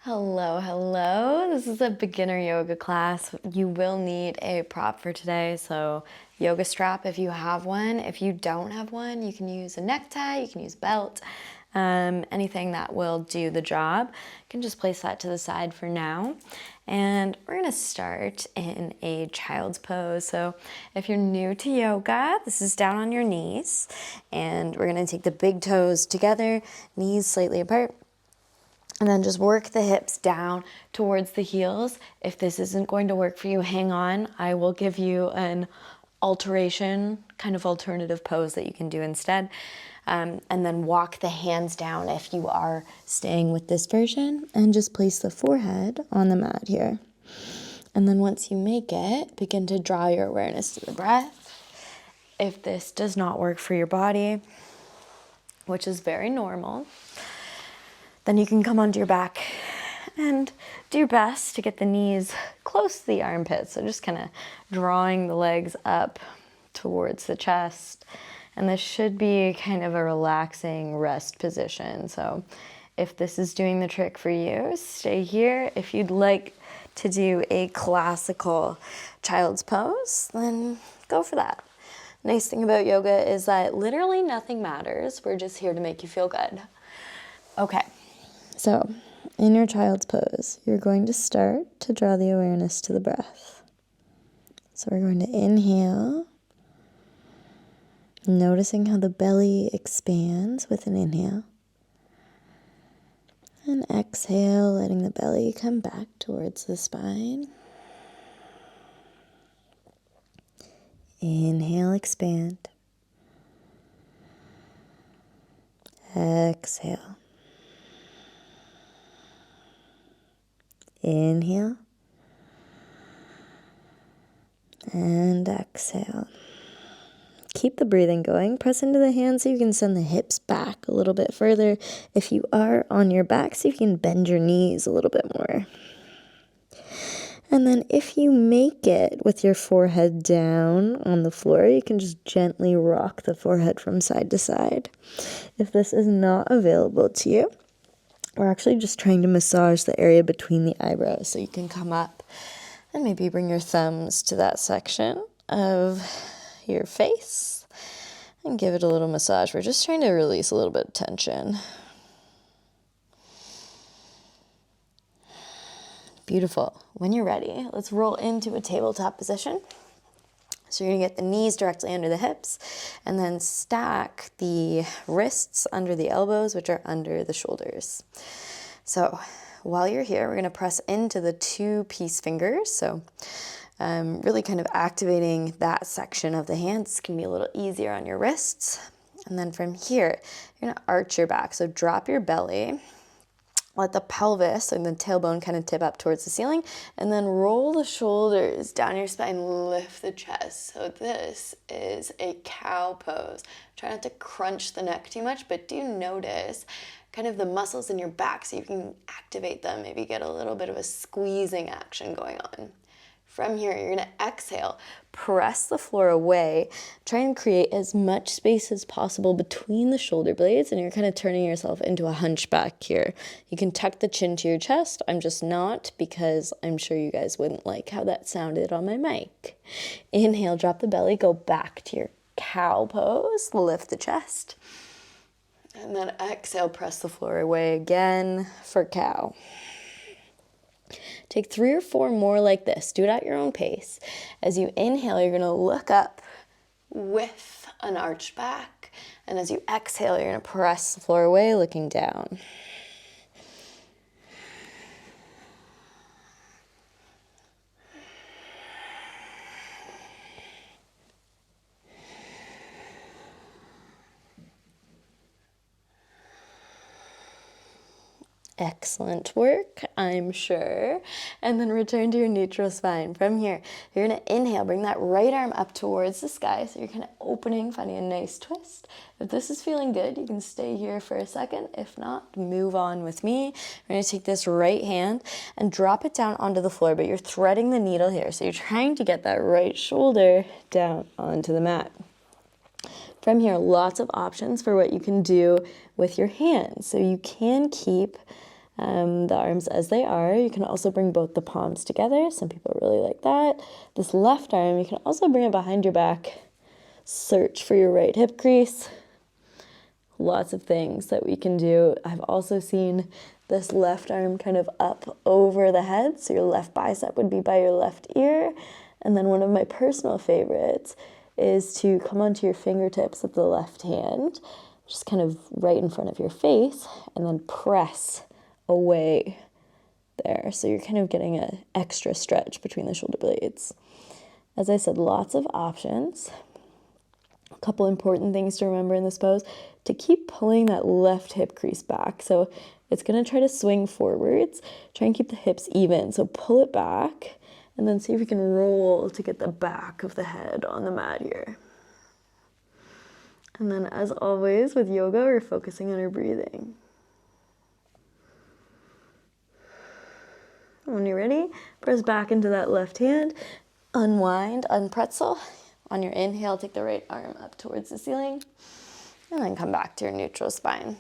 Hello, hello. This is a beginner yoga class. You will need a prop for today, so yoga strap if you have one. If you don't have one, you can use a necktie, you can use a belt, anything that will do the job. You can just place that to the side for now. And we're gonna start in a child's pose. So if you're new to yoga, this is down on your knees, and we're gonna take the big toes together, knees slightly apart. And then just work the hips down towards the heels. If this isn't going to work for you, hang on. I will give you an alteration, kind of alternative pose that you can do instead. And then walk the hands down if you are staying with this version. And just place the forehead on the mat here. And then once you make it, begin to draw your awareness to the breath. If this does not work for your body, which is very normal, then you can come onto your back and do your best to get the knees close to the armpits. So just kind of drawing the legs up towards the chest. And this should be kind of a relaxing rest position. So if this is doing the trick for you, stay here. If you'd like to do a classical child's pose, then go for that. Nice thing about yoga is that literally nothing matters. We're just here to make you feel good. Okay. So, in your child's pose, you're going to start to draw the awareness to the breath. So we're going to inhale, noticing how the belly expands with an inhale. And exhale, letting the belly come back towards the spine. Inhale, expand. Exhale. Inhale and exhale. Keep the breathing going. Press into the hands so you can send the hips back a little bit further. If you are on your back, see if you can bend your knees a little bit more. And then if you make it with your forehead down on the floor, you can just gently rock the forehead from side to side. If this is not available to you, we're actually just trying to massage the area between the eyebrows. So you can come up and maybe bring your thumbs to that section of your face and give it a little massage. We're just trying to release a little bit of tension. Beautiful. When you're ready, let's roll into a tabletop position. So you're going to get the knees directly under the hips and then stack the wrists under the elbows, which are under the shoulders. So while you're here, we're going to press into the two peace fingers. So really kind of activating that section of the hands. It's going to be a little easier on your wrists. And then from here, you're going to arch your back. So drop your belly. Let the pelvis and the tailbone kind of tip up towards the ceiling, and then roll the shoulders down your spine, lift the chest. So this is a cow pose. Try not to crunch the neck too much, but do notice kind of the muscles in your back so you can activate them, maybe get a little bit of a squeezing action going on. From here, you're going to exhale, press the floor away, try and create as much space as possible between the shoulder blades, and you're kind of turning yourself into a hunchback here. You can tuck the chin to your chest. I'm just not, because I'm sure you guys wouldn't like how that sounded on my mic. Inhale, drop the belly, go back to your cow pose, lift the chest. And then exhale, press the floor away again for cow. Take 3 or 4 more like this. Do it at your own pace. As you inhale, you're going to look up with an arched back. And as you exhale, you're going to press the floor away, looking down. Excellent work, I'm sure. And then return to your neutral spine. From here, you're going to inhale, bring that right arm up towards the sky. So you're kind of opening, finding a nice twist. If this is feeling good, you can stay here for a second. If not, move on with me. We're going to take this right hand and drop it down onto the floor, but you're threading the needle here. So you're trying to get that right shoulder down onto the mat. From here, lots of options for what you can do with your hands. So you can keep the arms as they are. You can also bring both the palms together. Some people really like that. This left arm, you can also bring it behind your back. Search for your right hip crease. Lots of things that we can do. I've also seen this left arm kind of up over the head, so your left bicep would be by your left ear. And then one of my personal favorites is to come onto your fingertips of the left hand, just kind of right in front of your face, and then press away there. So you're kind of getting an extra stretch between the shoulder blades. As I said, lots of options. A couple important things to remember in this pose: to keep pulling that left hip crease back. So it's going to try to swing forwards. Try and keep the hips even. So pull it back and then see if you can roll to get the back of the head on the mat here. And then, as always with yoga, we're focusing on our breathing. When you're ready, press back into that left hand, unwind, unpretzel. On your inhale, take the right arm up towards the ceiling, and then come back to your neutral spine.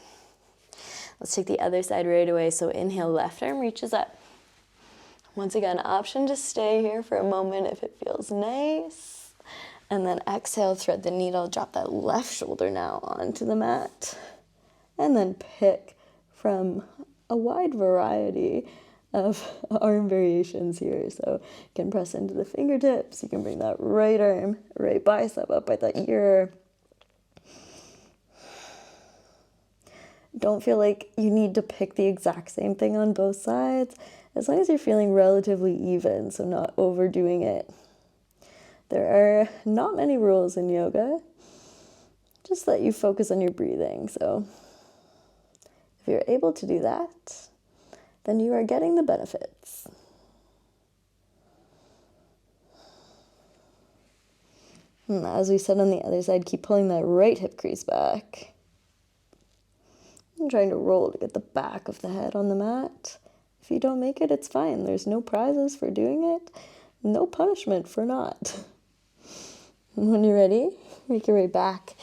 Let's take the other side right away. So inhale, left arm reaches up. Once again, option to stay here for a moment if it feels nice. And then exhale, thread the needle, drop that left shoulder now onto the mat. And then pick from a wide variety of arm variations here. So you can press into the fingertips. You can bring that right arm, right bicep up by the ear. Don't feel like you need to pick the exact same thing on both sides, as long as you're feeling relatively even, so not overdoing it. There are not many rules in yoga. Just let you focus on your breathing. So if you're able to do that, then you are getting the benefits. And as we said on the other side, keep pulling that right hip crease back. I'm trying to roll to get the back of the head on the mat. If you don't make it, it's fine. There's no prizes for doing it, no punishment for not. And when you're ready, make your way back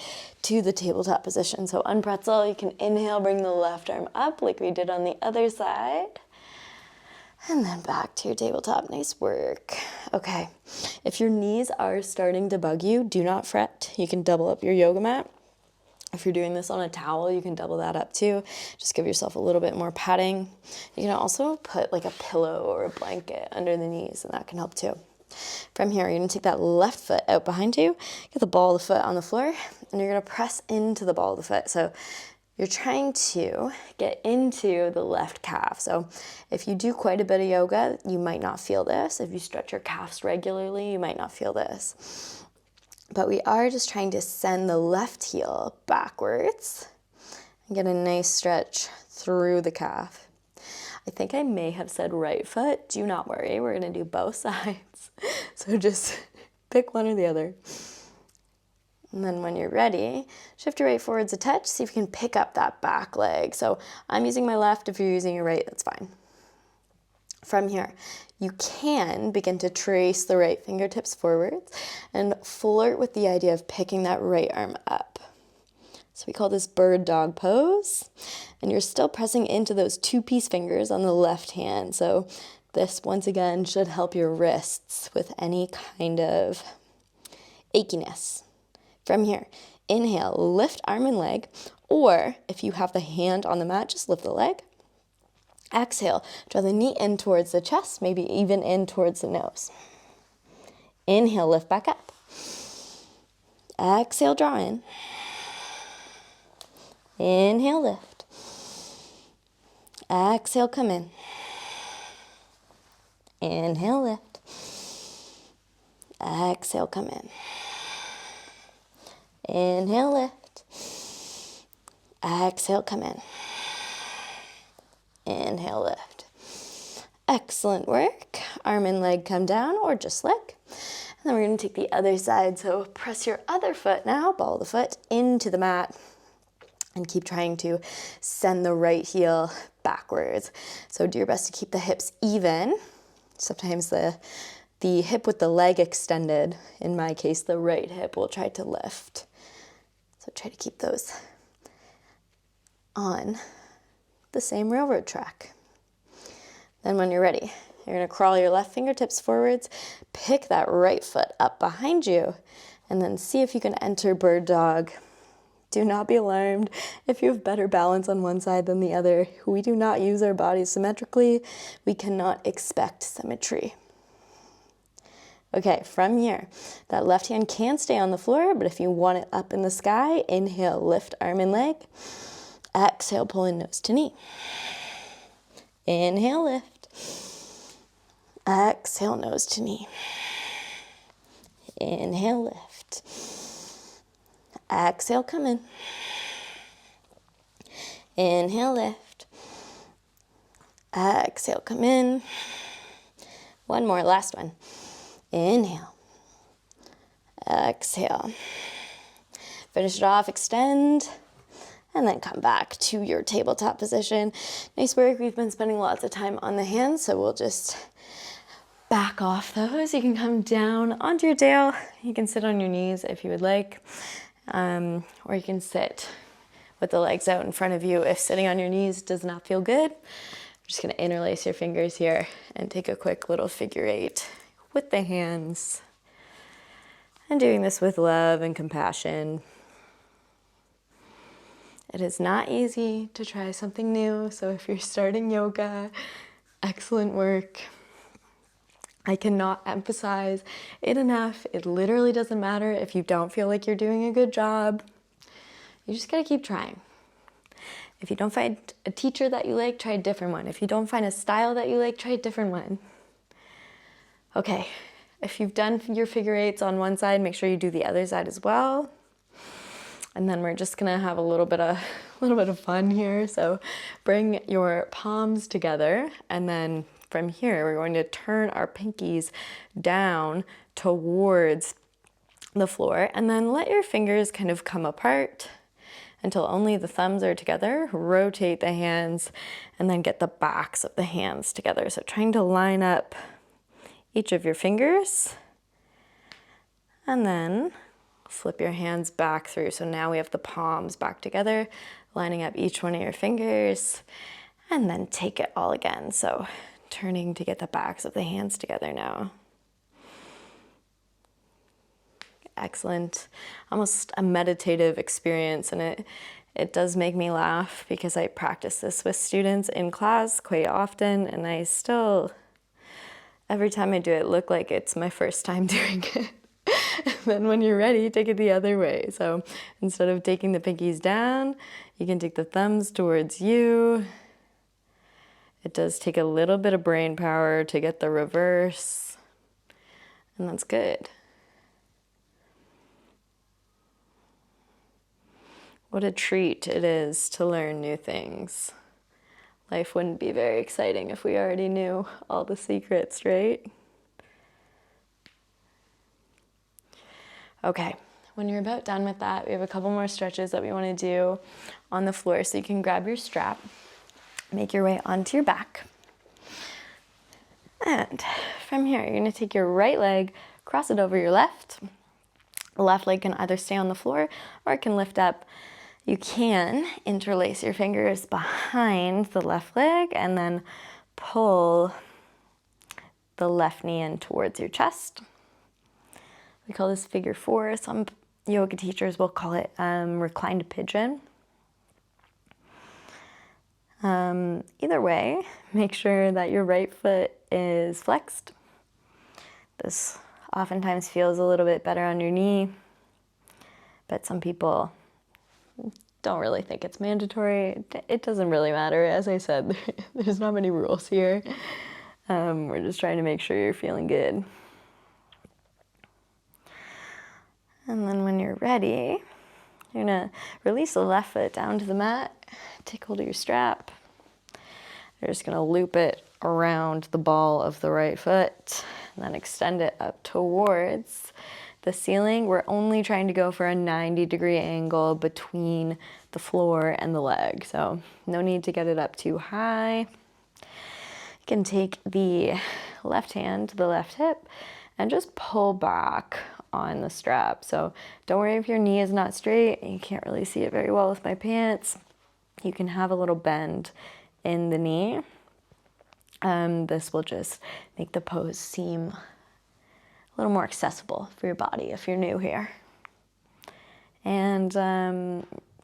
to the tabletop position. So unpretzel, you can inhale, bring the left arm up like we did on the other side. And then back to your tabletop. Nice work. Okay, if your knees are starting to bug you, do not fret. You can double up your yoga mat. If you're doing this on a towel, you can double that up too. Just give yourself a little bit more padding. You can also put like a pillow or a blanket under the knees, and that can help too. From here, you're gonna take that left foot out behind you, get the ball of the foot on the floor, and you're gonna press into the ball of the foot. So you're trying to get into the left calf. So if you do quite a bit of yoga, you might not feel this. If you stretch your calves regularly, you might not feel this. But we are just trying to send the left heel backwards and get a nice stretch through the calf. I think I may have said right foot. Do not worry, we're gonna do both sides. So just pick one or the other. And then when you're ready, shift your right forwards a touch, see if you can pick up that back leg. So I'm using my left. If you're using your right, that's fine. From here, you can begin to trace the right fingertips forwards and flirt with the idea of picking that right arm up. So we call this bird dog pose, and you're still pressing into those two-piece fingers on the left hand. So this, once again, should help your wrists with any kind of achiness. From here, inhale, lift arm and leg, or if you have the hand on the mat, just lift the leg. Exhale, draw the knee in towards the chest, maybe even in towards the nose. Inhale, lift back up. Exhale, draw in. Inhale, lift. Exhale, come in. Inhale, lift. Exhale, come in. Inhale, lift. Exhale, come in. Inhale, lift. Excellent work. Arm and leg come down, or just leg. And then we're going to take the other side. So press your other foot now, ball the foot into the mat, and keep trying to send the right heel backwards. So do your best to keep the hips even. Sometimes the hip with the leg extended, in my case, the right hip will try to lift. So try to keep those on the same railroad track. Then when you're ready, you're gonna crawl your left fingertips forwards, pick that right foot up behind you, and then see if you can enter bird dog. Do not be alarmed if you have better balance on one side than the other. We do not use our bodies symmetrically. We cannot expect symmetry. Okay, from here, that left hand can stay on the floor, but if you want it up in the sky, inhale, lift arm and leg. Exhale, pull in nose to knee. Inhale, lift. Exhale, nose to knee. Inhale, lift. Exhale, come in. Inhale, lift. Exhale, come in. One more, last one. Inhale. Exhale. Finish it off, extend, and then come back to your tabletop position. Nice work. We've been spending lots of time on the hands, so we'll just back off those. You can come down onto your tail. You can sit on your knees if you would like, or you can sit with the legs out in front of you if sitting on your knees does not feel good. I'm just gonna interlace your fingers here and take a quick little figure eight with the hands. And doing this with love and compassion. It is not easy to try something new, so if you're starting yoga, excellent work. I cannot emphasize it enough. It literally doesn't matter if you don't feel like you're doing a good job. You just gotta keep trying. If you don't find a teacher that you like, try a different one. If you don't find a style that you like, try a different one. Okay, if you've done your figure eights on one side, make sure you do the other side as well. And then we're just gonna have a little bit of fun here. So bring your palms together, and then from here, we're going to turn our pinkies down towards the floor, and then let your fingers kind of come apart until only the thumbs are together. Rotate the hands, and then get the backs of the hands together. So trying to line up each of your fingers, and then flip your hands back through. So now we have the palms back together, lining up each one of your fingers, and then take it all again. So turning to get the backs of the hands together now. Excellent. Almost a meditative experience, and it does make me laugh because I practice this with students in class quite often, and I still, every time I do it, look like it's my first time doing it. And then when you're ready, take it the other way. So instead of taking the pinkies down, you can take the thumbs towards you. It does take a little bit of brain power to get the reverse, and that's good. What a treat it is to learn new things. Life wouldn't be very exciting if we already knew all the secrets, right? Okay, when you're about done with that, we have a couple more stretches that we want to do on the floor. So you can grab your strap, make your way onto your back. And from here, you're going to take your right leg, cross it over your left. The left leg can either stay on the floor or it can lift up. You can interlace your fingers behind the left leg and then pull the left knee in towards your chest. We call this figure four. Some yoga teachers will call it reclined pigeon. Either way, make sure that your right foot is flexed. This oftentimes feels a little bit better on your knee, but some people don't really think it's mandatory. It doesn't really matter. As I said, there's not many rules here. We're just trying to make sure you're feeling good. And then when you're ready, you're gonna release the left foot down to the mat, take hold of your strap. You're just gonna loop it around the ball of the right foot, and then extend it up towards the ceiling. We're only trying to go for a 90-degree angle between the floor and the leg, so no need to get it up too high. You can take the left hand to the left hip and just pull back on the strap. So don't worry if your knee is not straight. You can't really see it very well with my pants. You can have a little bend in the knee. This will just make the pose seem a little more accessible for your body if you're new here. And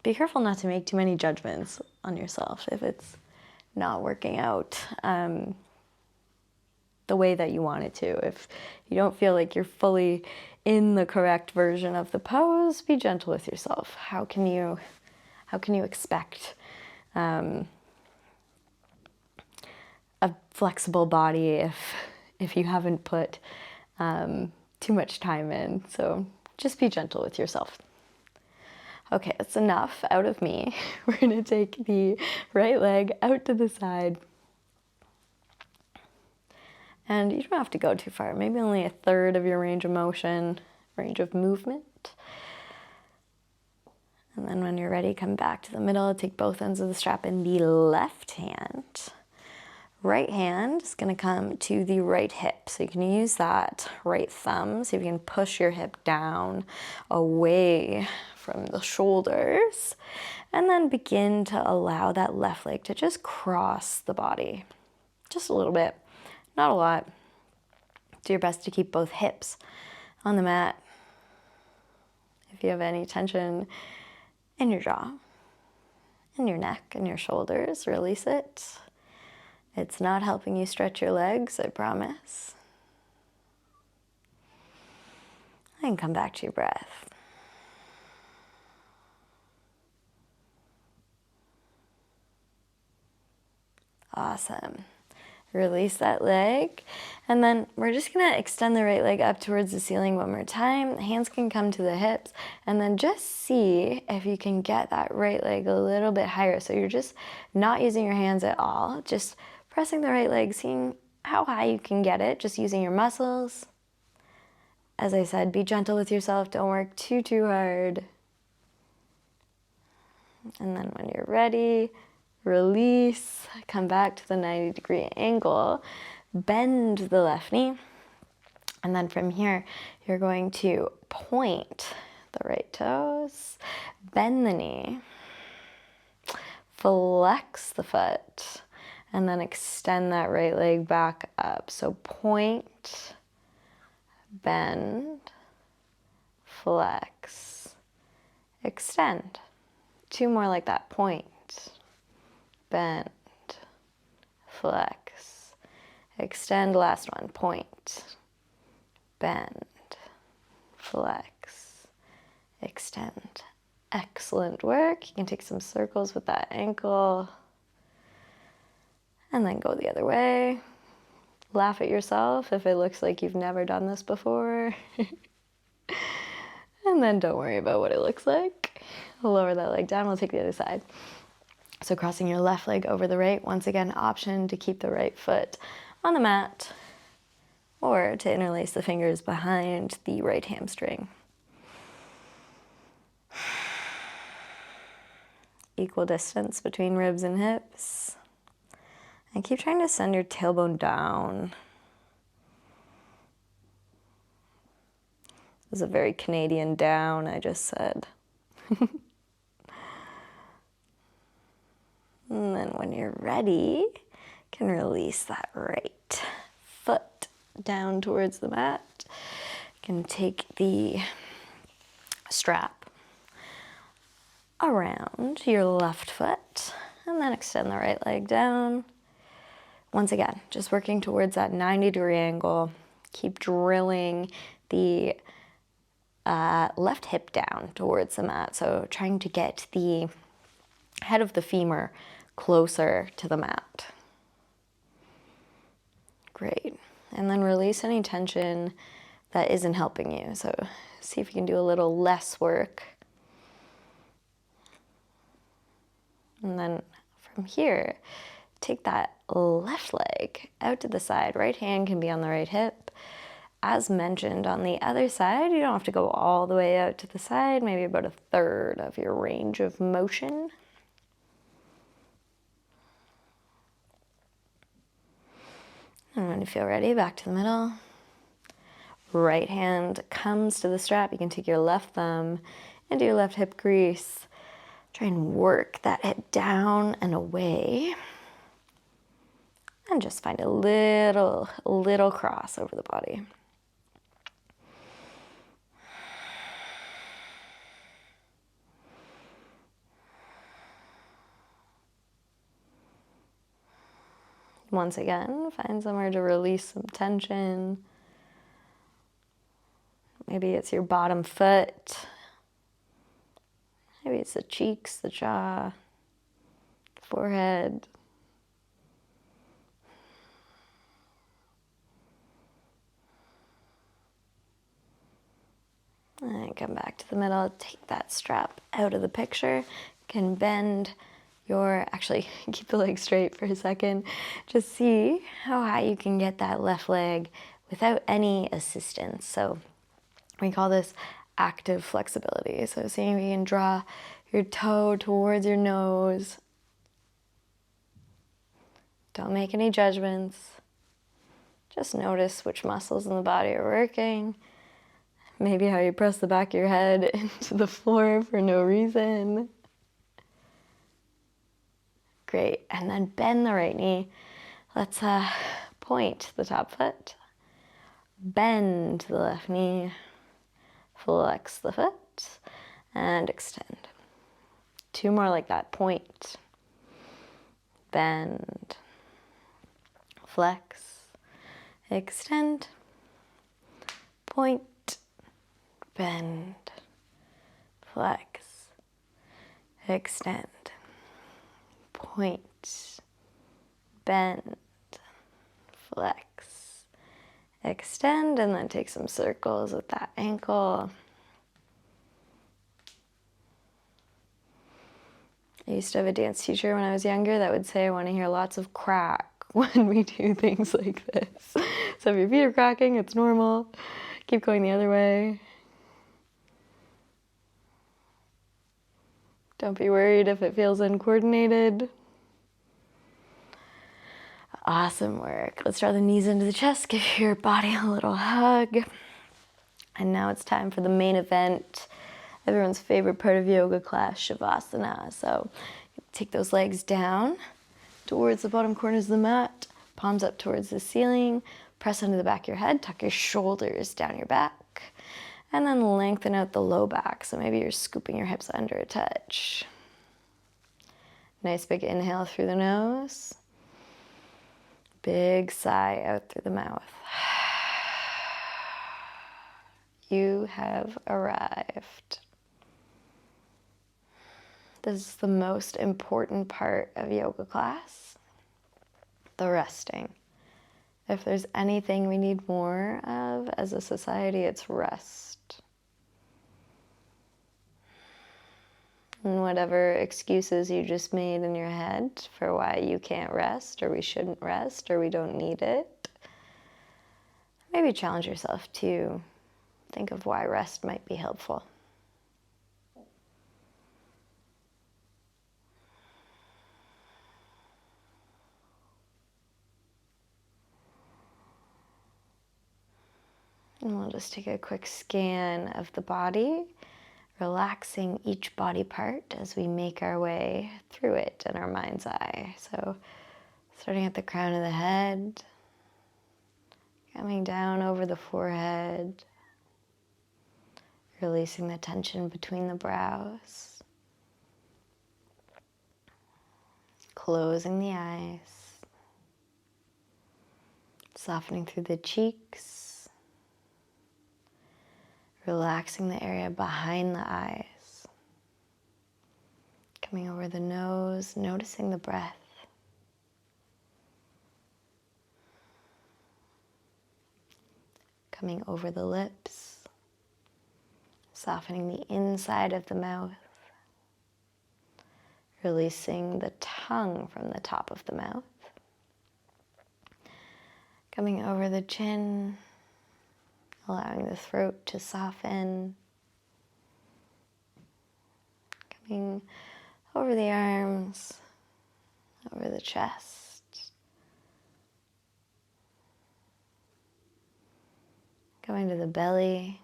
be careful not to make too many judgments on yourself if it's not working out the way that you want it to. If you don't feel like you're fully in the correct version of the pose, be gentle with yourself. How can you expect a flexible body if you haven't put too much time in? So just be gentle with yourself. Okay, that's enough out of me. We're gonna take the right leg out to the side. And you don't have to go too far, maybe only a third of your range of motion, range of movement. And then when you're ready, come back to the middle, take both ends of the strap in the left hand. Right hand is gonna come to the right hip. So you can use that right thumb, see if you can push your hip down away from the shoulders, and then begin to allow that left leg to just cross the body. Just a little bit. Not a lot. Do your best to keep both hips on the mat. If you have any tension in your jaw, in your neck, and your shoulders, release it. It's not helping you stretch your legs, I promise. And come back to your breath. Awesome. Release that leg, and then we're just gonna extend the right leg up towards the ceiling one more time. Hands can come to the hips, and then just see if you can get that right leg a little bit higher. So you're just not using your hands at all, just pressing the right leg, seeing how high you can get it, just using your muscles. As I said, be gentle with yourself, don't work too hard. And then when you're ready, release, come back to the 90-degree angle, bend the left knee, and then from here, you're going to point the right toes, bend the knee, flex the foot, and then extend that right leg back up. So point, bend, flex, extend. Two more like that. Point, bend, flex, extend. Last one. Point, bend, flex, extend. Excellent work. You can take some circles with that ankle and then go the other way. Laugh at yourself if it looks like you've never done this before. And then don't worry about what it looks like. Lower that leg down, we'll take the other side. So crossing your left leg over the right, once again, option to keep the right foot on the mat or to interlace the fingers behind the right hamstring. Equal distance between ribs and hips. And keep trying to send your tailbone down. This is a very Canadian down, I just said. And then when you're ready, you can release that right foot down towards the mat. You can take the strap around your left foot and then extend the right leg down. Once again, just working towards that 90-degree angle. Keep drilling the left hip down towards the mat. So trying to get the head of the femur closer to the mat. Great. And then release any tension that isn't helping you. So see if you can do a little less work. And then from here, take that left leg out to the side. Right hand can be on the right hip. As mentioned, on the other side, you don't have to go all the way out to the side, maybe about a third of your range of motion. And when you feel ready, back to the middle. Right hand comes to the strap. You can take your left thumb into your left hip crease. Try and work that hip down and away. And just find a little cross over the body. Once again, find somewhere to release some tension. Maybe it's your bottom foot. Maybe it's the cheeks, the jaw, forehead. And come back to the middle. Take that strap out of the picture. You can bend actually keep the leg straight for a second. Just see how high you can get that left leg without any assistance. So we call this active flexibility. So seeing if you can draw your toe towards your nose. Don't make any judgments. Just notice which muscles in the body are working. Maybe how you press the back of your head into the floor for no reason. Great, and then bend the right knee. Let's point the top foot. Bend the left knee. Flex the foot and extend. 2 more like that. Point. Bend. Flex. Extend. Point. Bend, flex, extend, point, bend, flex, extend, and then take some circles with that ankle. I used to have a dance teacher when I was younger that would say, I want to hear lots of crack when we do things like this. So if your feet are cracking, it's normal. Keep going the other way. Don't be worried if it feels uncoordinated. Awesome work. Let's draw the knees into the chest, give your body a little hug. And now it's time for the main event, everyone's favorite part of yoga class, Shavasana. So take those legs down towards the bottom corners of the mat, palms up towards the ceiling, press under the back of your head, tuck your shoulders down your back. And then lengthen out the low back. So maybe you're scooping your hips under a touch. Nice big inhale through the nose. Big sigh out through the mouth. You have arrived. This is the most important part of yoga class, the resting. If there's anything we need more of as a society, it's rest. And whatever excuses you just made in your head for why you can't rest, or we shouldn't rest, or we don't need it, maybe challenge yourself to think of why rest might be helpful. And we'll just take a quick scan of the body, relaxing each body part as we make our way through it in our mind's eye. So starting at the crown of the head, coming down over the forehead, releasing the tension between the brows, closing the eyes, softening through the cheeks, relaxing the area behind the eyes, coming over the nose, noticing the breath, coming over the lips, softening the inside of the mouth, releasing the tongue from the top of the mouth, coming over the chin, allowing the throat to soften, coming over the arms, over the chest, going to the belly,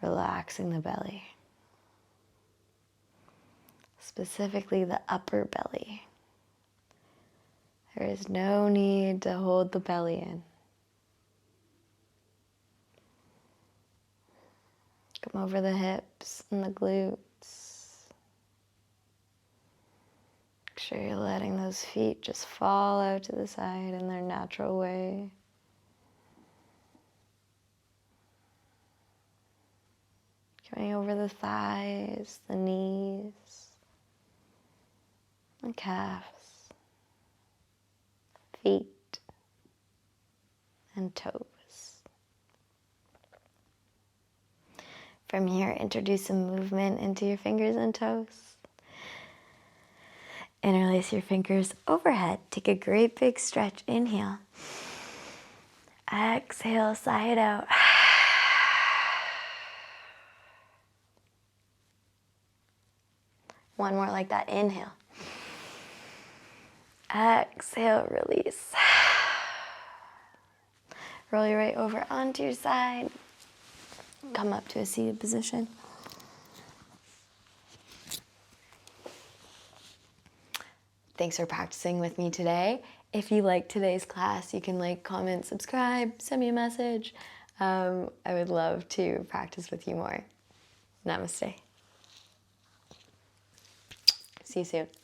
relaxing the belly, specifically the upper belly, There is no need to hold the belly in. Come over the hips and the glutes. Make sure you're letting those feet just fall out to the side in their natural way. Going over the thighs, the knees, the calves, feet, and toes. From here, introduce some movement into your fingers and toes. Interlace your fingers overhead. Take a great big stretch. Inhale. Exhale, sigh it out. One more like that. Inhale. Exhale, release. Roll your right over onto your side. Come up to a seated position. Thanks for practicing with me today. If you liked today's class, you can like, comment, subscribe, send me a message. I would love to practice with you more. Namaste. See you soon.